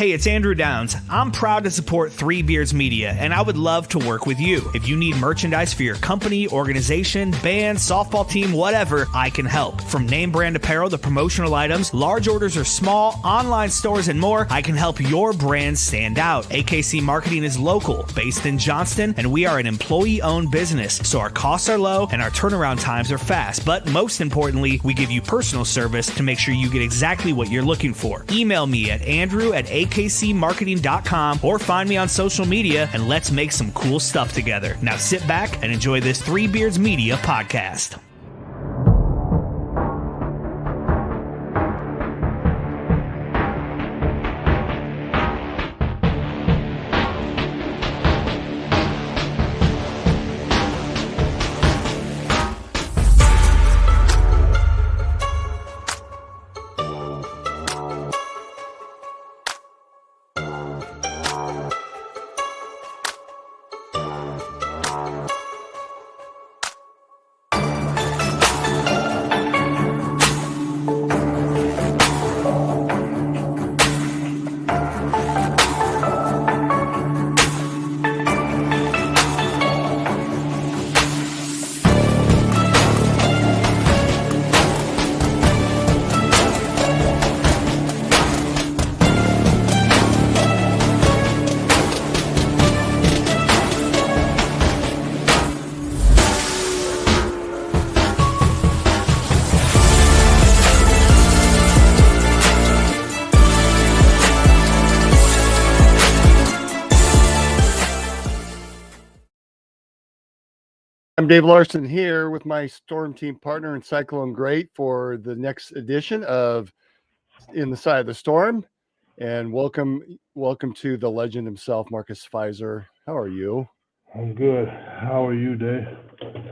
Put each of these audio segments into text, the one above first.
Hey, it's Andrew Downs. I'm proud to support Three Beards Media, and I would love to work with you. If you need merchandise for your company, organization, band, softball team, whatever, I can help. From name brand apparel to promotional items, large orders or small, online stores, and more, I can help your brand stand out. AKC Marketing is local, based in Johnston, and we are an employee-owned business, so our costs are low and our turnaround times are fast. But most importantly, we give you personal service to make sure you get exactly what you're looking for. Email me at andrew@akcmarketing.com or find me on social media and let's make some cool stuff together. Now sit back and enjoy this Three Beards Media podcast. I'm Dave Larson here with my Storm Team partner and Cyclone Great for the next edition of In the Side of the Storm. And welcome to the legend himself, Marcus Pfizer. How are you? I'm good. How are you, Dave?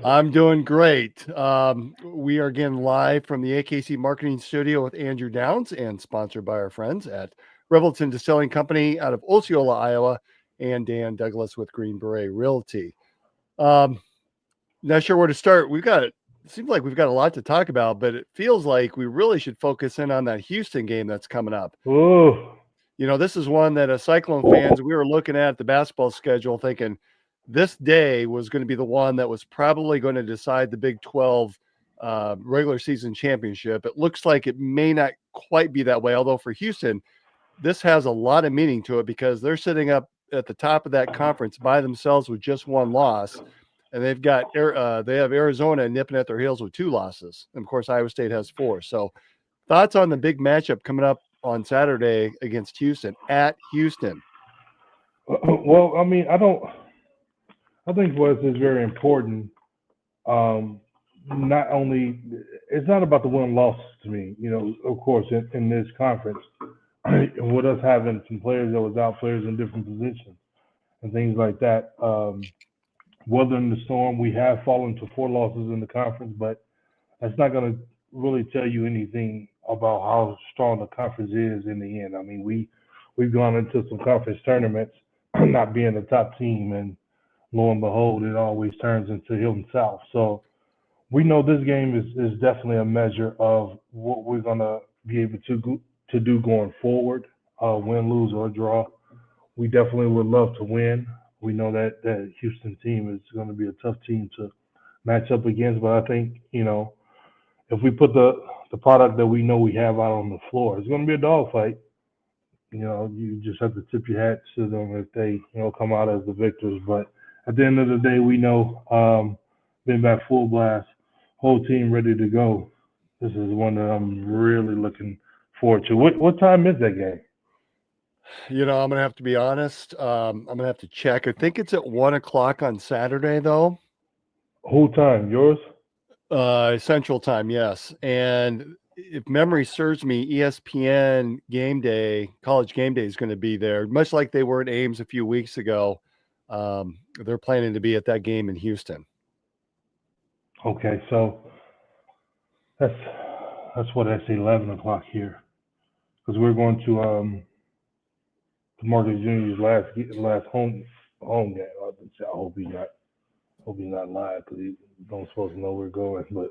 I'm doing great. We are again live from the AKC Marketing Studio with Andrew Downs and sponsored by our friends at Revelton Distilling Company out of Osceola, Iowa, and Dan Douglas with Green Beret Realty. Not sure where to start. It seems like we've got a lot to talk about, but it feels like we really should focus in on that Houston game that's coming up. Oh, You know, this is one that as Cyclone fans, we were looking at the basketball schedule thinking this day was going to be the one that was probably going to decide the Big 12 regular season championship. It looks like it may not quite be that way, although for Houston, this has a lot of meaning to it because they're sitting up at the top of that conference by themselves with just one loss. And they have Arizona nipping at their heels with 2 losses. And of course, Iowa State has 4. So thoughts on the big matchup coming up on Saturday against Houston at Houston? well, I mean, I think what is very important, not only, it's not about the win-loss to me, you know, of course, in this conference, with us having some players that was out, players in different positions and things like that. Weathering the storm, we have fallen to 4 losses in the conference, but that's not going to really tell you anything about how strong the conference is in the end. I mean, we've gone into some conference tournaments not being the top team, and lo and behold, it always turns into Hilton South. So we know this game is definitely a measure of what we're going to be able to do going forward, win, lose, or draw. We definitely would love to win. We know that Houston team is going to be a tough team to match up against, but I think, you know, if we put the product that we know we have out on the floor, it's going to be a dogfight. You know, you just have to tip your hat to them if they, you know, come out as the victors. But at the end of the day, we know, been back full blast, whole team ready to go. This is one that I'm really looking forward to. What time is that game? You know, I'm going to have to be honest. I'm going to have to check. I think it's at 1 o'clock on Saturday, though. Whole time? Yours? Central time, yes. And if memory serves me, ESPN Game Day, College Game Day is going to be there, much like they were at Ames a few weeks ago. They're planning to be at that game in Houston. Okay, so that's what I say, 11 o'clock here, because we're going to Marcus Jr.'s last home game. I hope he's not live because he don't supposed to know where we're going. But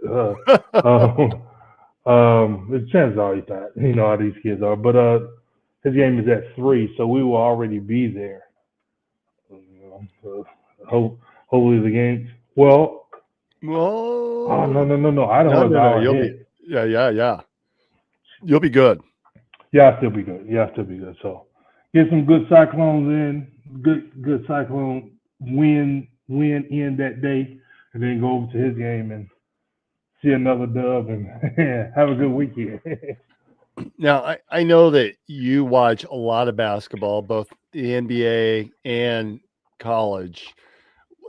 the chances are he's not. You know how these kids are. But his game is at 3, so we will already be there. So hopefully the game. Well, Well, no. I don't have the no. hour You'll ahead. be, yeah. You'll be good. Yeah, I'll still be good. So get some good Cyclones in, good Cyclone win in that day, and then go over to his game and see another dub and have a good weekend. Now, I know that you watch a lot of basketball, both the NBA and college.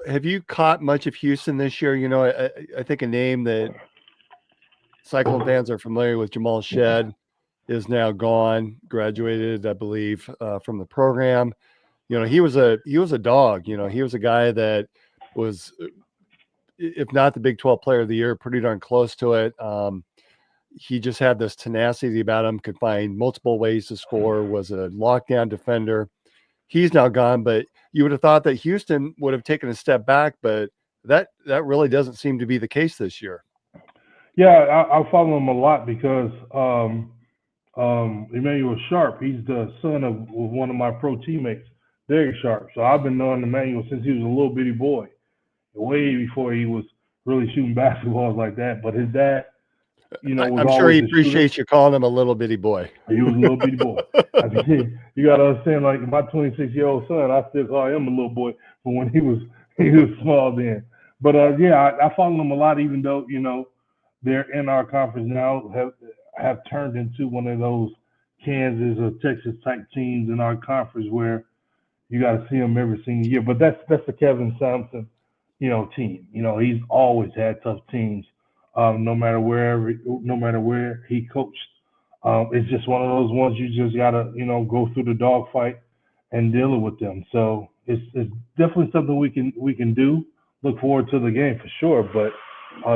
Have you caught much of Houston this year? You know, I think a name that Cyclone fans are familiar with, Jamal Shed, is now gone, graduated, I believe, from the program. You know, he was a dog. You know, he was a guy that was, if not the Big 12 Player of the Year, pretty darn close to it. He just had this tenacity about him, could find multiple ways to score, was a lockdown defender. He's now gone, but you would have thought that Houston would have taken a step back, but that really doesn't seem to be the case this year. Yeah, I follow him a lot because Emmanuel Sharp, he's the son of one of my pro teammates, Derek Sharp. So I've been knowing Emmanuel since he was a little bitty boy, way before he was really shooting basketballs like that. But his dad, you know, was I'm sure always he a shooter. appreciates you calling him a little bitty boy. He was a little bitty boy. I mean, you got to understand, like my 26-year-old son, I still call him a little boy from when he was small then. But yeah, I follow him a lot, even though they're in our conference now, have turned into one of those Kansas or Texas type teams in our conference where you got to see them every single year. But that's the Kevin Sampson, team. He's always had tough teams, no matter where he coached. It's just one of those ones you just gotta, go through the dogfight and deal with them. So it's definitely something we can do. Look forward to the game for sure. But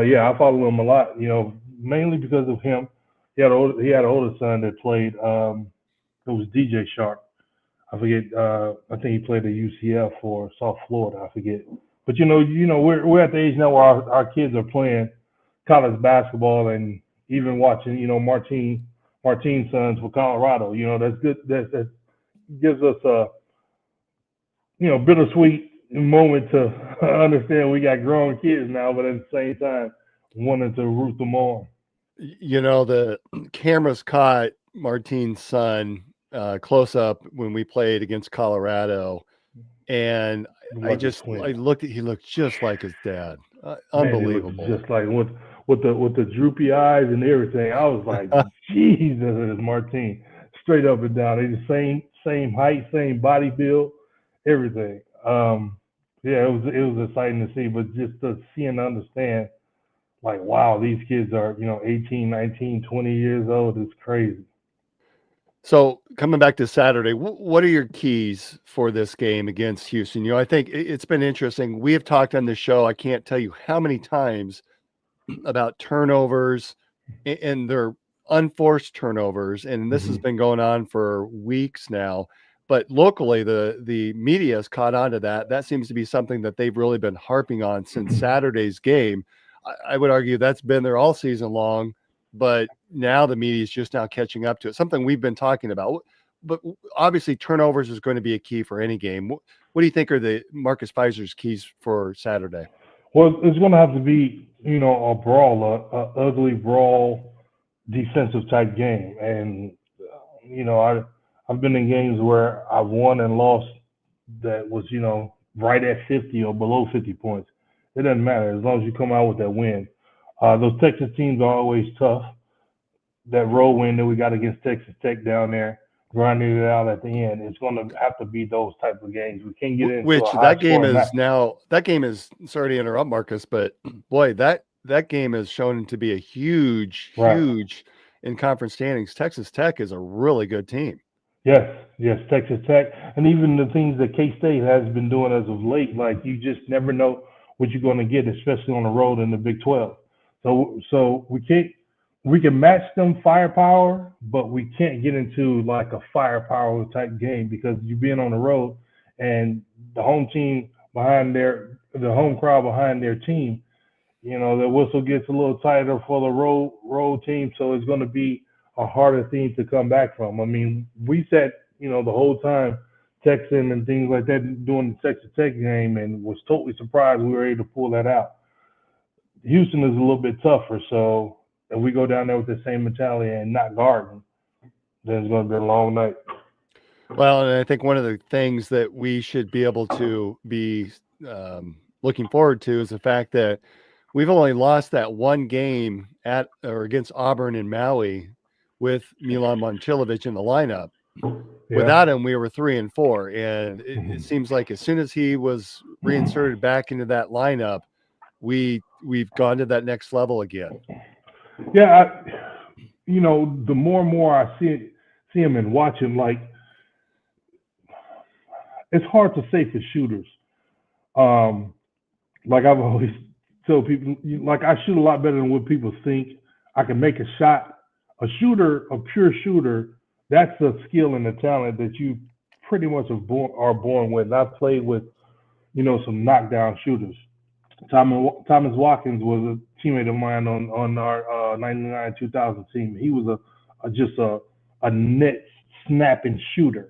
yeah, I follow him a lot. Mainly because of him. He had an older son that played. It was DJ Sharp. I forget. I think he played at UCF or South Florida. I forget. But we're at the age now where our kids are playing college basketball and even watching Martine's sons for Colorado. That's good. That gives us a bittersweet moment to understand we got grown kids now, but at the same time wanting to root them on. The cameras caught Martine's son close up when we played against Colorado, and he looked just like his dad. Unbelievable. Just like with the droopy eyes and everything. I was like, Jesus, it's Martine, straight up and down. They're the same height, same body build, everything. Yeah, it was exciting to see, but just to see and understand, like, wow, these kids are 18, 19, 20 years old. It's crazy. So coming back to Saturday, what are your keys for this game against Houston? I think it's been interesting. We have talked on the show, I can't tell you how many times, about turnovers and their unforced turnovers. And this has been going on for weeks now. But locally, the media has caught on to that. That seems to be something that they've really been harping on since Saturday's game. I would argue that's been there all season long, but now the media is just now catching up to it, something we've been talking about. But obviously turnovers is going to be a key for any game. What do you think are the Marcus Pfizer's keys for Saturday? Well, it's going to have to be, a brawl, a ugly brawl, defensive type game. And, I've been in games where I've won and lost that was, right at 50 or below 50 points. It doesn't matter as long as you come out with that win. Those Texas teams are always tough. That road win that we got against Texas Tech down there, grinding it out at the end, it's going to have to be those type of games. We can't get into that game is, sorry to interrupt, Marcus, but boy, that game has shown to be a huge in conference standings. Texas Tech is a really good team. Yes, Texas Tech, and even the things that K-State has been doing as of late, like you just never know what you're going to get, especially on the road in the Big 12. So we can match them firepower, but we can't get into like a firepower type game because you're being on the road and the home crowd behind their team, the whistle gets a little tighter for the road team. So it's going to be a harder thing to come back from. I mean, we sat, the whole time texting and things like that during the Texas Tech game and was totally surprised we were able to pull that out. Houston is a little bit tougher, so if we go down there with the same mentality and not guard them, then it's going to be a long night. Well, and I think one of the things that we should be able to be looking forward to is the fact that we've only lost that one game at or against Auburn and Maui with Milan Momcilovic in the lineup. Yeah. Without him, we were 3-4, and it seems like as soon as he was reinserted back into that lineup, we've gone to that next level again. Yeah, the more and more I see him and watch him, like, it's hard to say for shooters. Like I've always told people, like, I shoot a lot better than what people think. I can make a shot. A shooter, a pure shooter, that's a skill and a talent that you pretty much are born with. And I've played with, some knockdown shooters. Thomas Watkins was a teammate of mine on our 99-2000 team. He was just a net snapping shooter.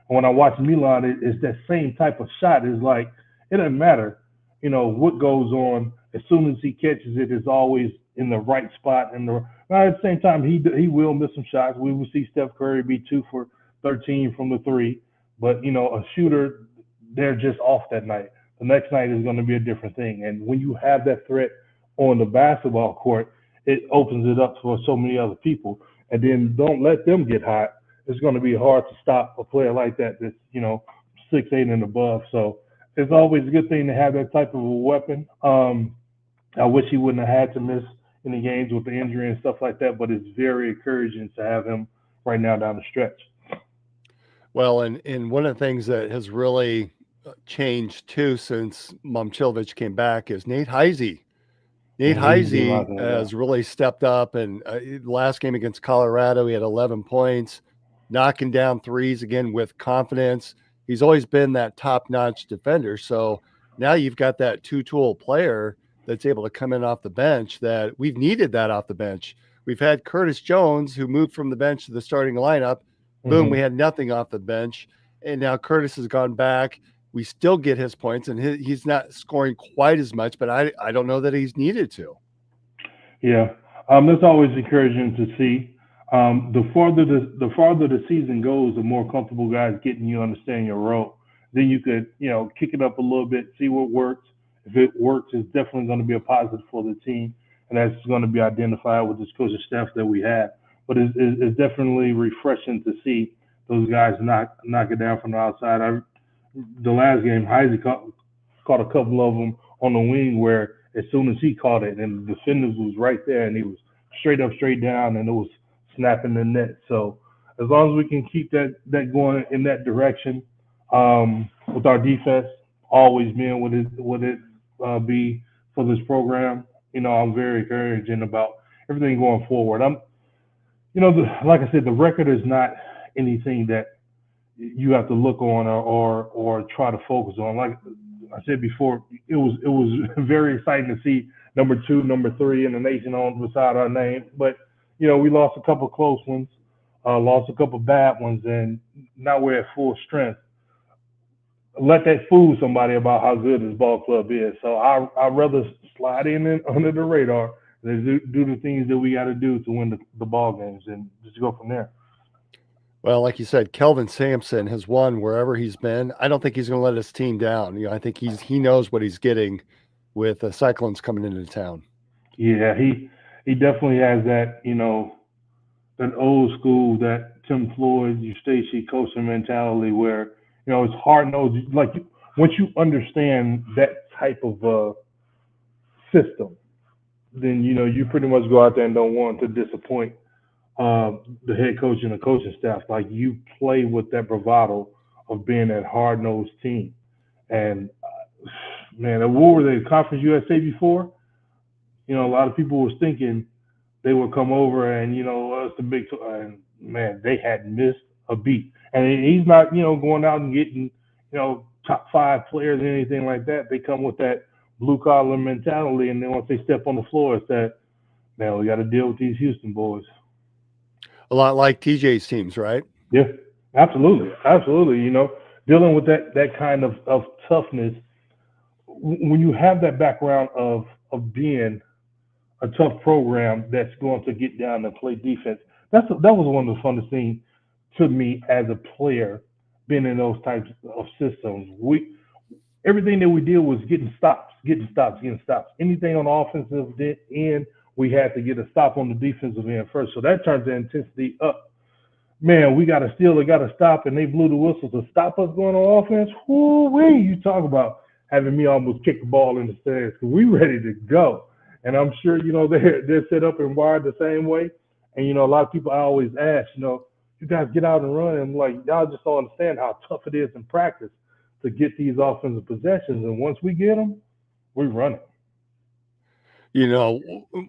When I watch Milan, it's that same type of shot. It's like, it doesn't matter, what goes on. As soon as he catches it, it's always in the right spot. At the same time, he will miss some shots. We will see Steph Curry be 2 for 13 from the 3. But, a shooter, they're just off that night. The next night is going to be a different thing. And when you have that threat on the basketball court, it opens it up for so many other people. And then don't let them get hot. It's going to be hard to stop a player like that that's, 6'8" and above. So it's always a good thing to have that type of a weapon. I wish he wouldn't have had to miss any games with the injury and stuff like that, but it's very encouraging to have him right now down the stretch. Well, and one of the things that has really changed too since Momcilovic came back is Nate Heise. Nate Heise has really stepped up, and last game against Colorado, he had 11 points, knocking down threes again with confidence. He's always been that top-notch defender. So now you've got that two-tool player that's able to come in off the bench that we've needed that off the bench. We've had Curtis Jones, who moved from the bench to the starting lineup. Boom, we had nothing off the bench. And now Curtis has gone back. We still get his points, and he's not scoring quite as much, but I don't know that he's needed to. Yeah, that's always encouraging to see. The farther the season goes, the more comfortable guys get and you understand your role. Then you could, kick it up a little bit, see what works. If it works, it's definitely going to be a positive for the team, and that's going to be identified with this coaching staff that we have. But it's definitely refreshing to see those guys knock it down from the outside. The last game, Heise caught a couple of them on the wing where as soon as he caught it, and the defenders was right there, and he was straight up, straight down, and it was snapping the net. So as long as we can keep that going in that direction with our defense always being what it be for this program, I'm very encouraging about everything going forward. Like I said, the record is not anything that you have to look on or try to focus on. Like I said before, it was very exciting to see number 2, number 3 in the nation on beside our name. But we lost a couple close ones, lost a couple bad ones, and now we're at full strength. Let that fool somebody about how good this ball club is. So I'd rather slide in under the radar than do the things that we got to do to win the ball games and just go from there. Well, like you said, Kelvin Sampson has won wherever he's been. I don't think he's going to let his team down. I think he knows what he's getting with the Cyclones coming into town. Yeah, he definitely has that, that old school, that Tim Floyd, Eustace coaching mentality where, it's hard-nosed. Like, once you understand that type of system, then, you pretty much go out there and don't want to disappoint the head coach and the coaching staff. Like, you play with that bravado of being that hard-nosed team. And, man, what were they, Conference USA before? A lot of people was thinking they would come over and, us the Big 12, and, man, they hadn't missed a beat. And he's not, going out and getting, top 5 players or anything like that. They come with that blue-collar mentality, and then once they step on the floor, it's that, man, we got to deal with these Houston boys. A lot like TJ's teams, right? Yeah, absolutely, absolutely. Dealing with that kind of toughness when you have that background of being a tough program that's going to get down and play defense. That was one of the funnest things to me as a player, being in those types of systems. Everything that we did was getting stops, getting stops, getting stops. Anything on the offensive end, we had to get a stop on the defensive end first. So that turns the intensity up. Man, we got to steal, got to stop, and they blew the whistle to stop us going on offense. Whoo-wee, you talk about having me almost kick the ball in the stands because we ready to go. And I'm sure, they're set up and wired the same way. And, a lot of people I always ask, you guys get out and run. And I'm like, y'all just don't understand how tough it is in practice to get these offensive possessions. And once we get them, we run it.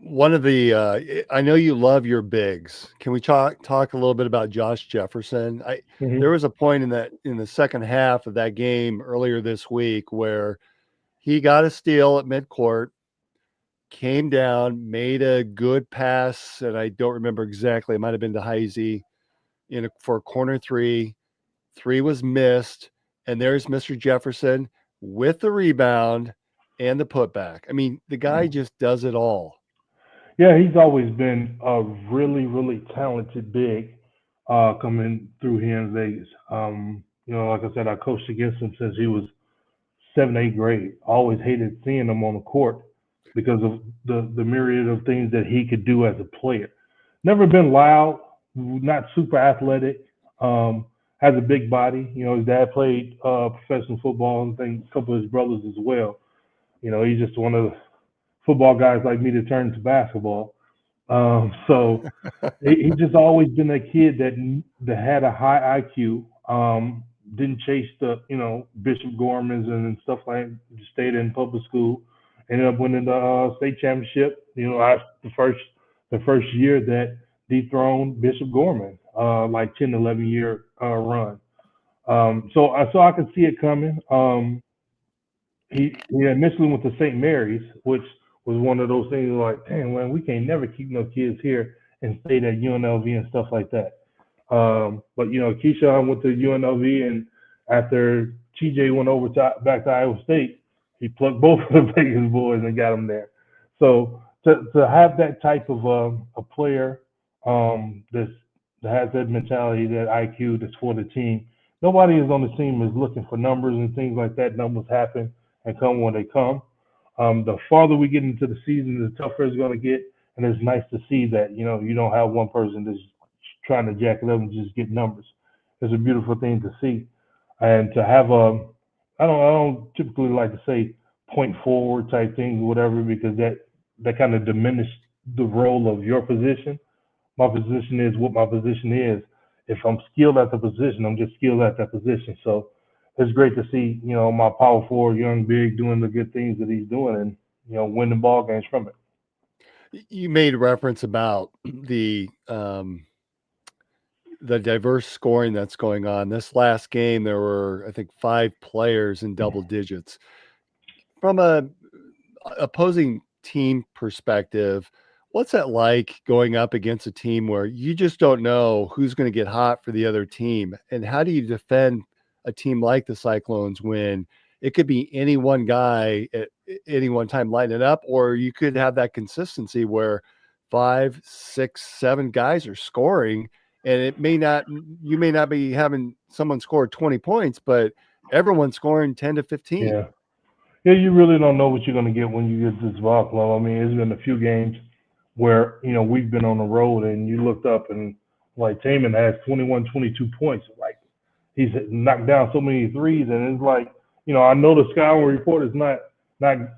One of the I know you love your bigs. Can we talk a little bit about Josh Jefferson? There was a point in the second half of that game earlier this week where he got a steal at midcourt, came down, made a good pass, and I don't remember exactly. It might have been to Heisey for a corner three. Three was missed, and there's Mr. Jefferson with the rebound and the putback. I mean, the guy just does it all. Yeah, he's always been a really, really talented big coming through here in Vegas. Like I said, I coached against him since he was 7th, 8th grade. I always hated seeing him on the court because of the myriad of things that he could do as a player. Never been loud, not super athletic, has a big body. His dad played professional football, and I think a couple of his brothers as well. He's just one of the football guys like me to turn to basketball. So he's just always been a kid that had a high IQ, didn't chase the, Bishop Gormans and stuff like that, just stayed in public school, ended up winning the state championship, the first year that dethroned Bishop Gorman, like 10, 11-year run. So I could see it coming. He initially went to St. Mary's, which was one of those things like, damn, man, we can't never keep no kids here and stay at UNLV and stuff like that. But Keyshawn went to UNLV, and after TJ went over back to Iowa State, he plucked both of the Vegas boys and got them there. So to have that type of a player that has that mentality, that IQ that's for the team, nobody is on the team is looking for numbers and things like that. Numbers happen and come when they come. The farther we get into the season, the tougher it's going to get. And it's nice to see that, you don't have one person that's trying to jack it up and just get numbers. It's a beautiful thing to see. And to have I don't typically like to say point forward type things or whatever, because that kind of diminishes the role of your position. My position is what my position is. If I'm skilled at the position, I'm just skilled at that position. So it's great to see, my power forward, young big, doing the good things that he's doing and, winning ball games from it. You made reference about the diverse scoring that's going on. This last game, there were, I think, 5 players in double digits. From a opposing team perspective, what's that like going up against a team where you just don't know who's going to get hot for the other team? And how do you defend a team like the Cyclones when it could be any one guy at any one time lighting it up, or you could have that consistency where 5, 6, 7 guys are scoring, and you may not be having someone score 20 points, but everyone's scoring 10 to 15. Yeah, you really don't know what you're going to get when you get to this ball club. I mean, it's been a few games where, we've been on the road and you looked up and like Taman has 21, 22 points. Like he's knocked down so many threes, and it's like, I know the scouting report is not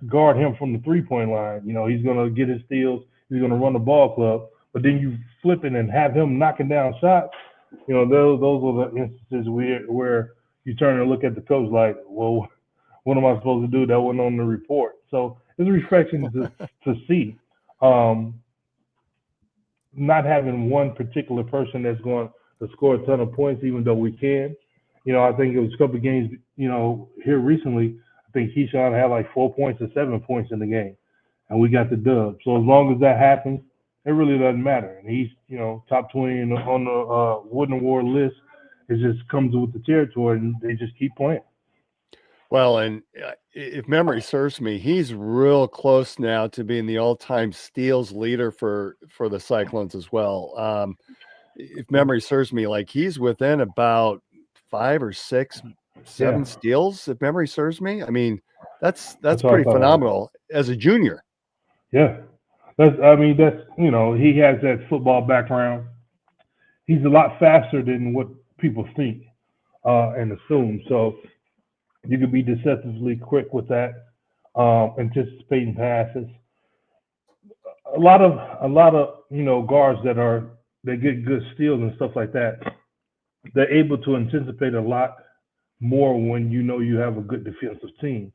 guard him from the 3-point line. He's going to get his steals. He's going to run the ball club. But then you flip it and have him knocking down shots. Those are the instances where you turn and look at the coach like, well, what am I supposed to do? That wasn't on the report. So it's refreshing to see. Not having one particular person that's going to score a ton of points, even though we can. I think it was a couple of games, here recently, I think Keyshawn had like 4 points or 7 points in the game, and we got the dub. So as long as that happens, it really doesn't matter. And he's, top 20 on the Wooden Award list. It just comes with the territory, and they just keep playing. Well, and if memory serves me, he's real close now to being the all-time steals leader for the Cyclones as well. If memory serves me, like he's within about 5 or 6, 7 steals. If memory serves me, I mean, that's pretty phenomenal as a junior. Yeah, he has that football background. He's a lot faster than what people think and assume. So you could be deceptively quick with that, anticipating passes. A lot of guards that get good steals and stuff like that. They're able to anticipate a lot more when you have a good defensive team.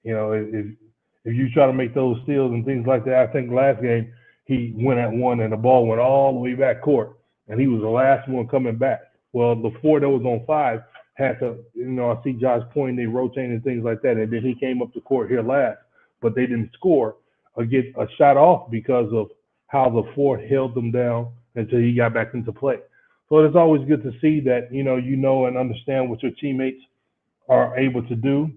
If you try to make those steals and things like that, I think last game he went at one and the ball went all the way back court, and he was the last one coming back. Well, the 4 that was on 5 had to, I see Josh pointing, they rotating and things like that, and then he came up the court here last, but they didn't score or get a shot off because of how the 4 held them down until he got back into play. So it's always good to see that, and understand what your teammates are able to do.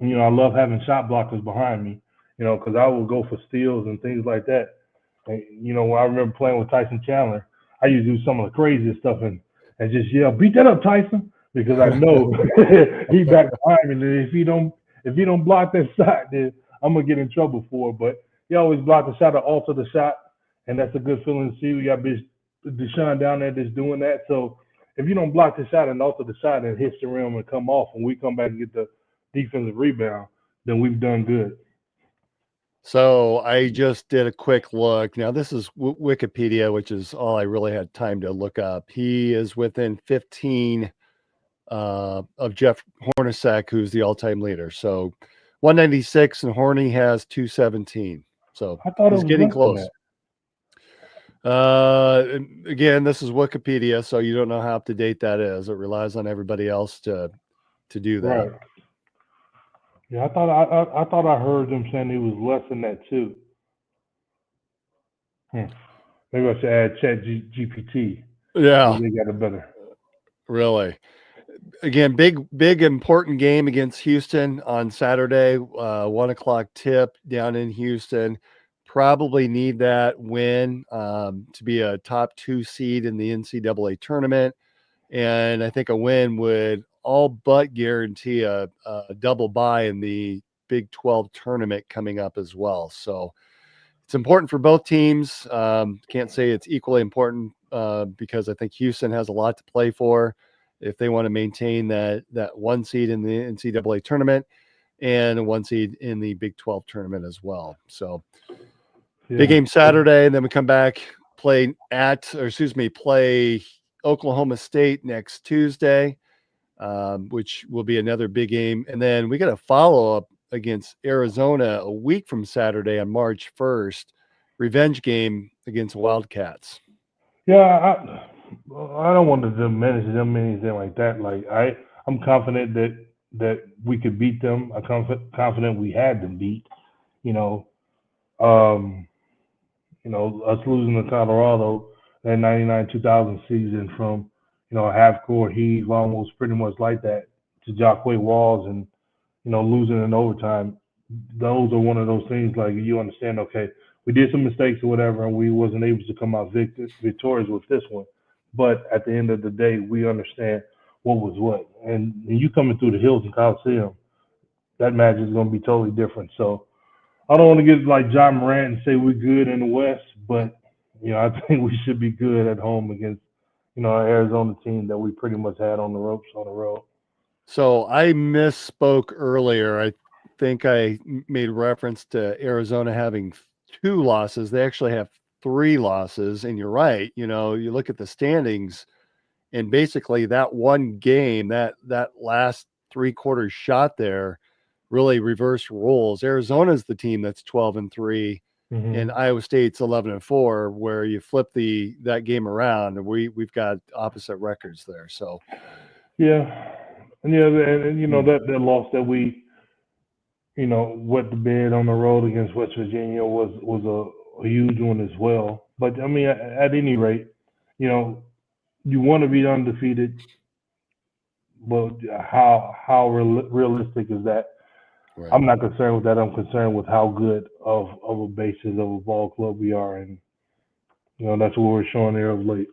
I love having shot blockers behind me, because I will go for steals and things like that. And, when I remember playing with Tyson Chandler, I used to do some of the craziest stuff and just yell, "Beat that up, Tyson," because I know he back behind me. And if he don't block that shot, then I'm gonna get in trouble for it. But he always blocked the shot or alter the shot, and that's a good feeling to see. We got Deshaun down there that's doing that. So if you don't block the shot and alter the shot and hits the rim and come off, and we come back and get the defensive rebound, then we've done good. So I just did a quick look. Now this is Wikipedia, which is all I really had time to look up. He is within 15 of Jeff Hornacek, who's the all-time leader. So 196, and Horny has 217. So I thought he's getting close. Again, this is Wikipedia, so you don't know how up to date that is. It relies on everybody else to do that. Right. Yeah, I thought I heard them saying he was less than that too. Maybe I should add GPT. Yeah, they got it better. Really. Again, big important game against Houston on Saturday. 1 o'clock tip down in Houston. Probably need that win to be a top 2 seed in the NCAA tournament, and I think a win would all but guarantee a double bye in the Big 12 tournament coming up as well. So it's important for both teams. Can't say it's equally important because I think Houston has a lot to play for if they want to maintain that 1 seed in the NCAA tournament and a 1 seed in the Big 12 tournament as well. So big game Saturday, and then we come back, play Oklahoma State next Tuesday, which will be another big game. And then we got a follow-up against Arizona a week from Saturday on March 1st, revenge game against Wildcats. Yeah, I don't want to diminish them anything like that. Like I'm confident that we could beat them. I'm confident we had them beat. Us losing to Colorado that 99-2000 season from a half-court heave, almost pretty much like that, to Jacquet Walls, and losing in overtime. Those are one of those things like you understand. Okay, we did some mistakes or whatever, and we wasn't able to come out victorious with this one. But at the end of the day, we understand what was what. And you coming through the Hilton Coliseum, that match is going to be totally different. So I don't want to get like John Morant and say we're good in the West, but I think we should be good at home against an Arizona team that we pretty much had on the ropes on the road. So I misspoke earlier. I think I made reference to Arizona having 2 losses. They actually have 3 losses, and you're right. You look at the standings, and basically that one game, that last 3/4 shot there, really reversed roles. Arizona's the team that's 12-3, and Iowa State's 11-4, where you flip that game around, and we've got opposite records there. So yeah, and that loss that we wet the bed on the road against West Virginia was a huge one as well. But I mean, at any rate, you know, you want to be undefeated, but realistic is that? Right. I'm not concerned with that. I'm concerned with how good of a basis of a ball club we are, and that's what we're showing there of late.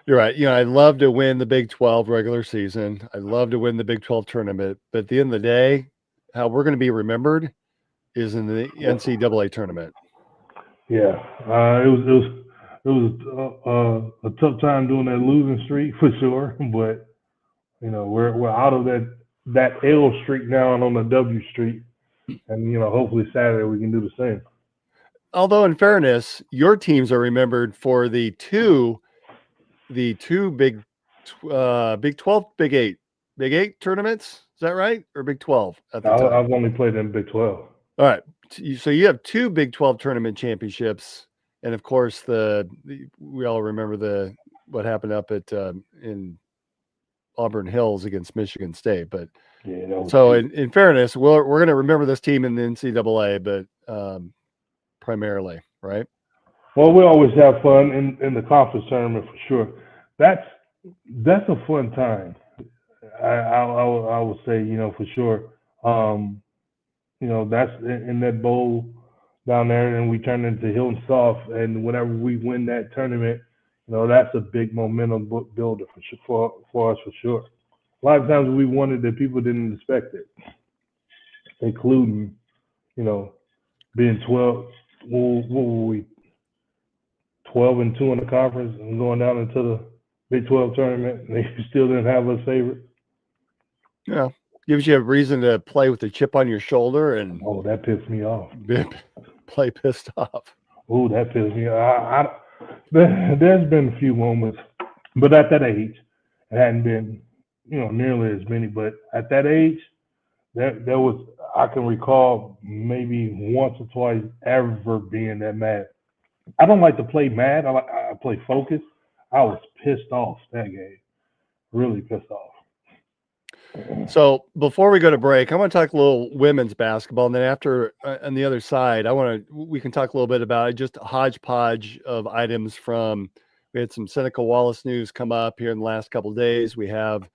You're right. I'd love to win the Big 12 regular season. I'd love to win the Big 12 tournament. But at the end of the day, how we're going to be remembered is in the NCAA tournament. Yeah, it was a tough time doing that losing streak for sure, but we're out of that L streak now and on the W streak, and hopefully Saturday we can do the same. Although in fairness, your teams are remembered for the two Big 12, Big 8 tournaments. Is that right? Or Big 12 at the time? I've only played in Big 12. All right. So you have two Big 12 tournament championships. And of course, we all remember what happened up at in Auburn Hills against Michigan State. But yeah, so in fairness, we're going to remember this team in the NCAA, but primarily, right? Well, we always have fun in the conference tournament for sure. That's a fun time. I would say, for sure. That's in that bowl down there, and we turn into Hilton Soft, and whenever we win that tournament, that's a big momentum builder for us for sure. A lot of times we won it that people didn't expect it, including, being 12. What were we? 12-2 in the conference and going down into the Big 12 tournament, and they still didn't have us favorite. Yeah, gives you a reason to play with a chip on your shoulder, and that pissed me off. Play pissed off. Oh, that pissed me off. There's been a few moments, but at that age, it hadn't been, nearly as many. But at that age, there was, I can recall maybe once or twice ever being that mad. I don't like to play mad. I play focused. I was pissed off that game. Really pissed off. So before we go to break, I want to talk a little women's basketball, and then after on the other side, we can talk a little bit about just a hodgepodge of items we had some Seneca Wallace news come up here in the last couple of days. We have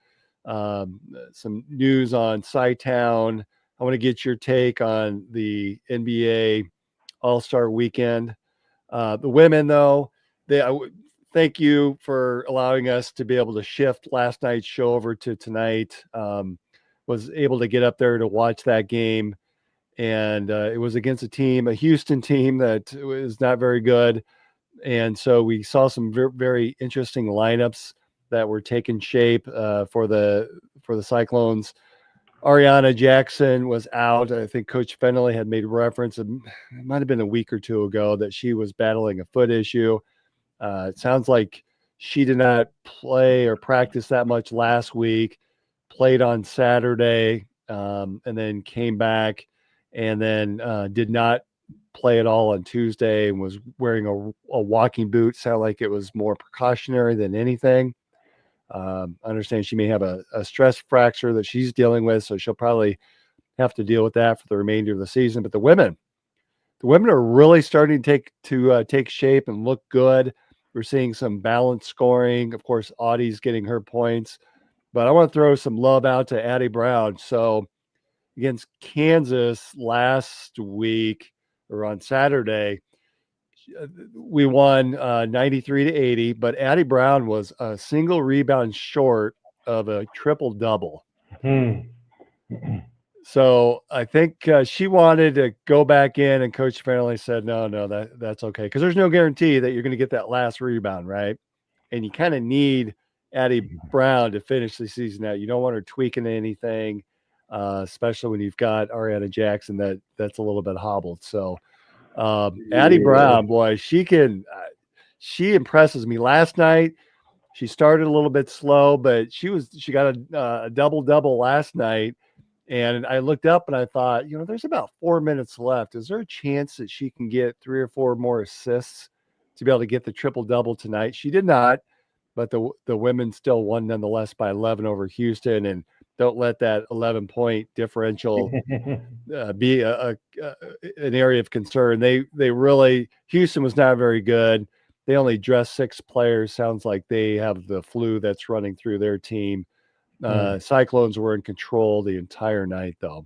some news on Chi-Town. I want to get your take on the NBA All-Star Weekend. The women, though, thank you for allowing us to be able to shift last night's show over to tonight. Was able to get up there to watch that game, and it was against a Houston team that was not very good. And so we saw some very, very interesting lineups that were taking shape for the Cyclones. Ariana Jackson was out. I think Coach Fennelly had made reference, it might have been a week or two ago, that she was battling a foot issue. It sounds like she did not play or practice that much last week, played on Saturday, and then came back, and then did not play at all on Tuesday and was wearing a walking boot. Sounded like it was more precautionary than anything. I understand she may have a stress fracture that she's dealing with, so she'll probably have to deal with that for the remainder of the season. But the women are really starting to take shape and look good. We're seeing some balanced scoring. Of course, Audie's getting her points, but I want to throw some love out to Addie Brown. So against Kansas last week or on Saturday, we won 93-80, but Addie Brown was a single rebound short of a triple double. So I think she wanted to go back in, and Coach Fennelly said, no, that's okay. Because there's no guarantee that you're going to get that last rebound, right? And you kind of need Addie Brown to finish the season out. You don't want her tweaking anything, especially when you've got Ariana Jackson that's a little bit hobbled. So Addie Brown, boy, she impresses me. Last night, she started a little bit slow, but she got a double-double last night. And I looked up and I thought, there's about 4 minutes left. Is there a chance that she can get 3 or 4 more assists to be able to get the triple-double tonight? She did not, but the women still won nonetheless by 11 over Houston. And don't let that 11-point differential be a an area of concern. They really, Houston was not very good. They only dressed 6 players. Sounds like they have the flu that's running through their team. Cyclones were in control the entire night, though.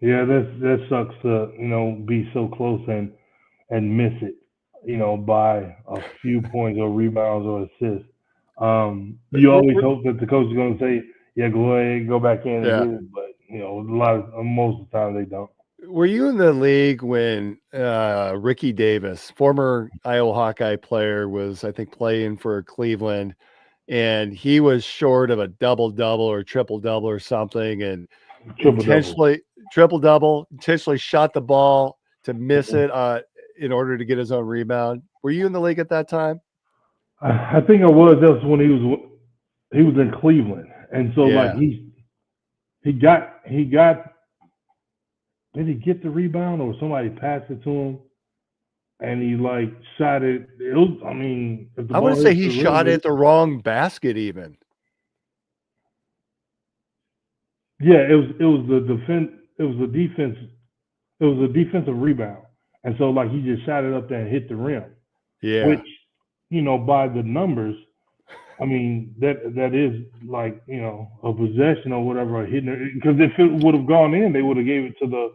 Yeah, that sucks to be so close and miss it, by a few points or rebounds or assists. You always hope that the coach is going to say, "Yeah, go ahead, go back in and get it," but most of the time they don't. Were you in the league when Ricky Davis, former Iowa Hawkeye player, was, I think, playing for Cleveland, and he was short of a double-double or triple-double or something, and intentionally shot the ball to miss it in order to get his own rebound? Were you in the league at that time? I think I was. That was when he was in Cleveland, and so he got. Did he get the rebound or somebody passed it to him? And he shot it. I want to say he shot it the wrong basket even. Yeah, it was the defense. It was the defense. It was a defensive rebound, and so he just shot it up there and hit the rim. Yeah. Which, by the numbers, that is a possession or whatever, or hitting it. Because if it would have gone in, they would have gave it to the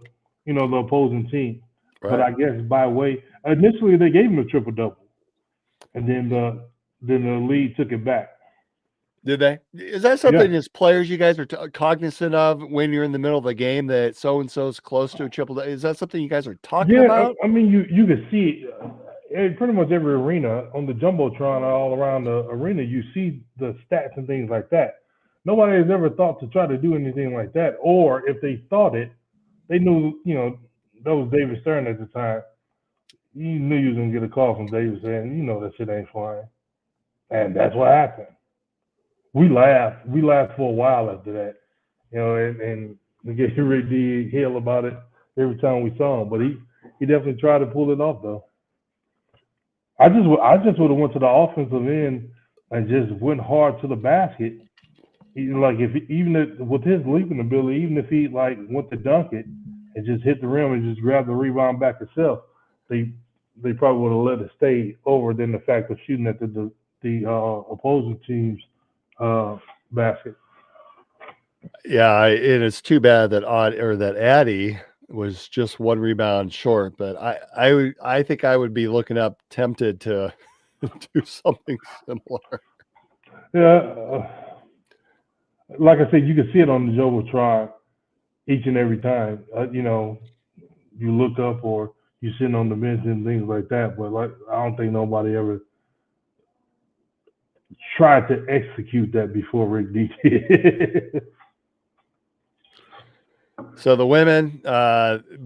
the opposing team. Right. But I guess initially they gave him a triple-double, and then the league took it back. Did they? Is that something as players you guys are cognizant of when you're in the middle of a game that so-and-so is close to a triple-double? Is that something you guys are talking about? You can see pretty much every arena on the Jumbotron all around the arena, you see the stats and things like that. Nobody has ever thought to try to do anything like that. Or if they thought it, they knew, that was David Stern at the time. You knew you was going to get a call from David saying, that shit ain't flying. And that's what happened. We laughed for a while after that, and we gave Rick D hell about it every time we saw him. But he definitely tried to pull it off, though. I just would have went to the offensive end and just went hard to the basket. With his leaping ability, even if he went to dunk it and just hit the rim and just grabbed the rebound back himself, they probably would have let it stay over than the fact of shooting at the opposing team's basket. Yeah, and it's too bad that Addy was just one rebound short, but I think I would be tempted to do something similar. Yeah, like I said, you can see it on the Jumbotron each and every time. You look up or you're sitting on the bench and things like that, but I don't think nobody ever tried to execute that before Rick D did. So the women,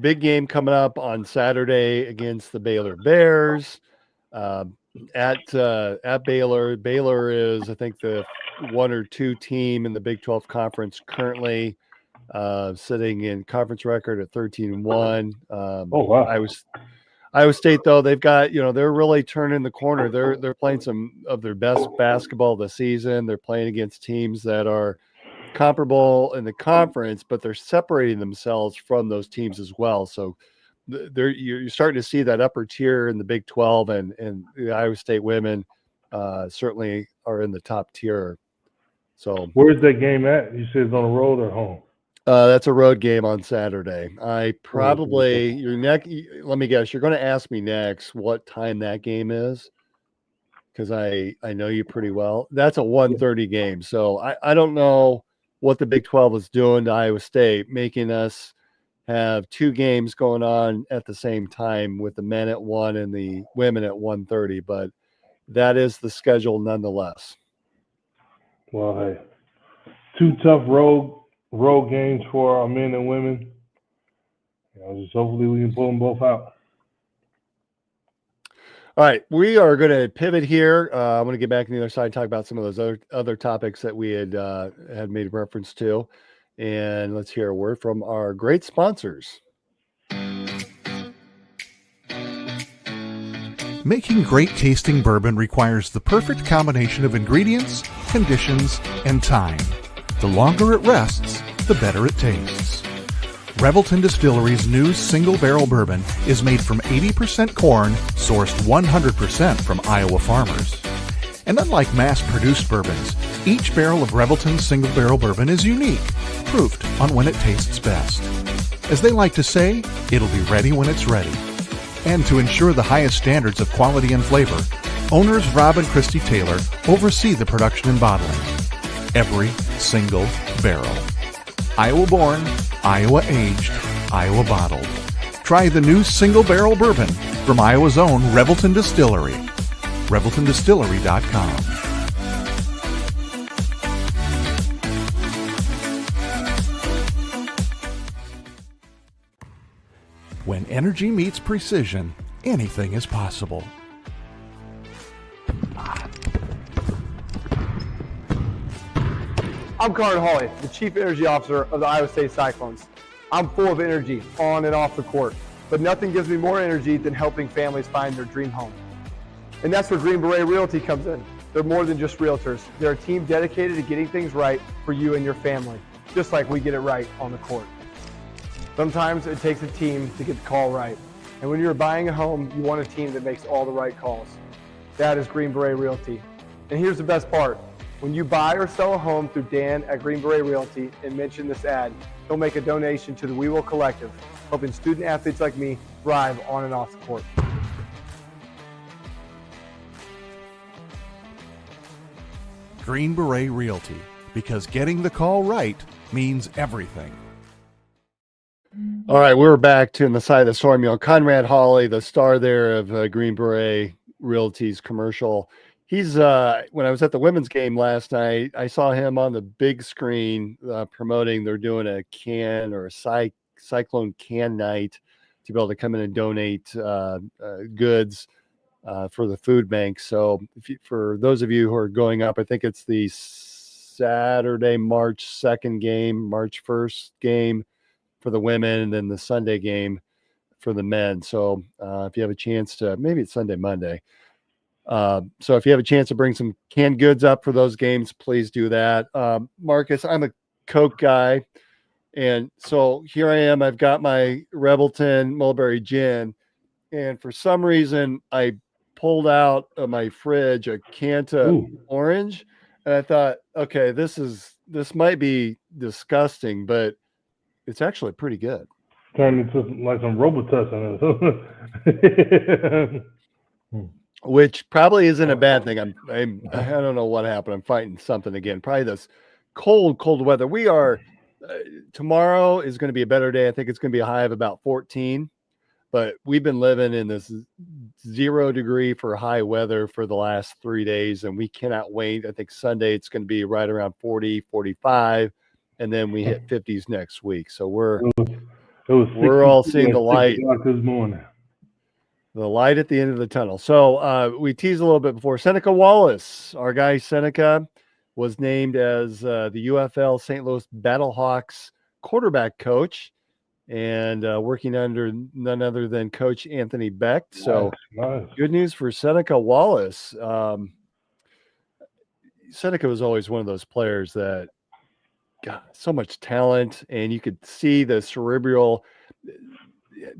big game coming up on Saturday against the Baylor Bears at Baylor. Baylor is, I think, the 1 or 2 team in the Big 12 conference currently, sitting in conference record at 13-1. Oh wow! Iowa State, though, they've got, they're really turning the corner. They're playing some of their best basketball this season. They're playing against teams that are comparable in the conference, but they're separating themselves from those teams as well. So you're starting to see that upper tier in the Big 12, and the Iowa State women certainly are in the top tier. So where's that game at? You said it's on the road or home? That's a road game on Saturday. Let me guess, you're going to ask me next what time that game is, because I know you pretty well. That's a 1:30 game. So I don't know what the Big 12 is doing to Iowa State, making us have 2 games going on at the same time with the men at 1 and the women at 1:30, but that is the schedule nonetheless. Well, hey, 2 tough road games for our men and women. Just hopefully we can pull them both out. All right, we are going to pivot here. I'm going to get back on the other side and talk about some of those other topics that we had made reference to. And let's hear a word from our great sponsors. Making great tasting bourbon requires the perfect combination of ingredients, conditions, and time. The longer it rests, the better it tastes. Revelton Distillery's new single barrel bourbon is made from 80% corn, sourced 100% from Iowa farmers. And unlike mass-produced bourbons, each barrel of Revelton's single barrel bourbon is unique, proofed on when it tastes best. As they like to say, it'll be ready when it's ready. And to ensure the highest standards of quality and flavor, owners Rob and Christy Taylor oversee the production and bottling. Every single barrel. Iowa born, Iowa aged, Iowa bottled. Try the new single barrel bourbon from Iowa's own Revelton Distillery. ReveltonDistillery.com. When energy meets precision, anything is possible. I'm Carter Hawley, the Chief Energy Officer of the Iowa State Cyclones. I'm full of energy on and off the court, but nothing gives me more energy than helping families find their dream home. And that's where Green Beret Realty comes in. They're more than just realtors. They're a team dedicated to getting things right for you and your family, just like we get it right on the court. Sometimes it takes a team to get the call right. And when you're buying a home, you want a team that makes all the right calls. That is Green Beret Realty. And here's the best part. When you buy or sell a home through Dan at Green Beret Realty and mention this ad, he'll make a donation to the We Will Collective, helping student athletes like me thrive on and off the court. Green Beret Realty, because getting the call right means everything. All right, we're back to In the Side of the Storm. You know, Conrad Hawley, the star there of Green Beret Realty's commercial. He's when I was at the women's game last night, I saw him on the big screen promoting. They're doing a can or a cyclone can night to be able to come in and donate goods for the food bank. So for those of you who are going up, I think it's the Saturday, March 2nd game, March 1st game for the women, and then the Sunday game for the men. So if you have a chance to, maybe it's Sunday, Monday. So if you have a chance to bring some canned goods up for those games, please do that. Marcus, I'm a Coke guy. And so here I am, I've got my Revelton Mulberry Gin. And for some reason, I pulled out of my fridge a Canta Orange. And I thought, okay, this might be disgusting, but it's actually pretty good. Turned into like some Robitussin which probably isn't a bad thing. I don't know what happened. I'm fighting something again. Probably this cold weather. We are tomorrow is going to be a better day. I think it's going to be a high of about 14, but we've been living in this 0 degree for high weather for the last 3 days, and we cannot wait. I think Sunday it's going to be right around 40, 45, and then we hit 50s next week. So we're all seeing the light this morning. The light at the end of the tunnel. So we teased a little bit before. Seneca Wallace, our guy Seneca, was named as the UFL St. Louis Battlehawks quarterback coach, and working under none other than Coach Anthony Beck. So nice. Good news for Seneca Wallace. Seneca was always one of those players that got so much talent, and you could see the cerebral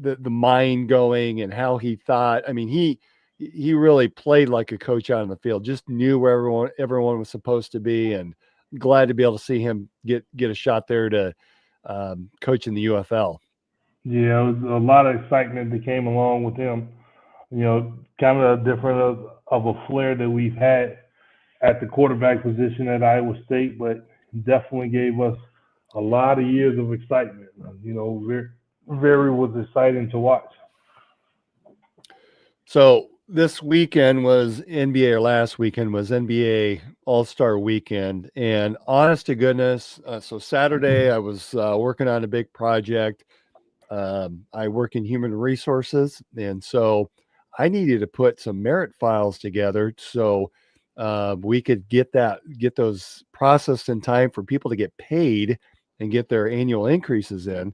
the mind going and how he thought. I mean, he really played like a coach out on the field, just knew where everyone was supposed to be, and glad to be able to see him get a shot there to coach in the UFL. Yeah, it was a lot of excitement that came along with him. You know, kind of different of a flair that we've had at the quarterback position at Iowa State, but definitely gave us a lot of years of excitement. You know, very was exciting to watch. So this weekend was NBA, or last weekend was NBA All-Star Weekend, and honest to goodness, so Saturday I was working on a big project. I work in human resources, and so I needed to put some merit files together so we could get those processed in time for people to get paid and get their annual increases in.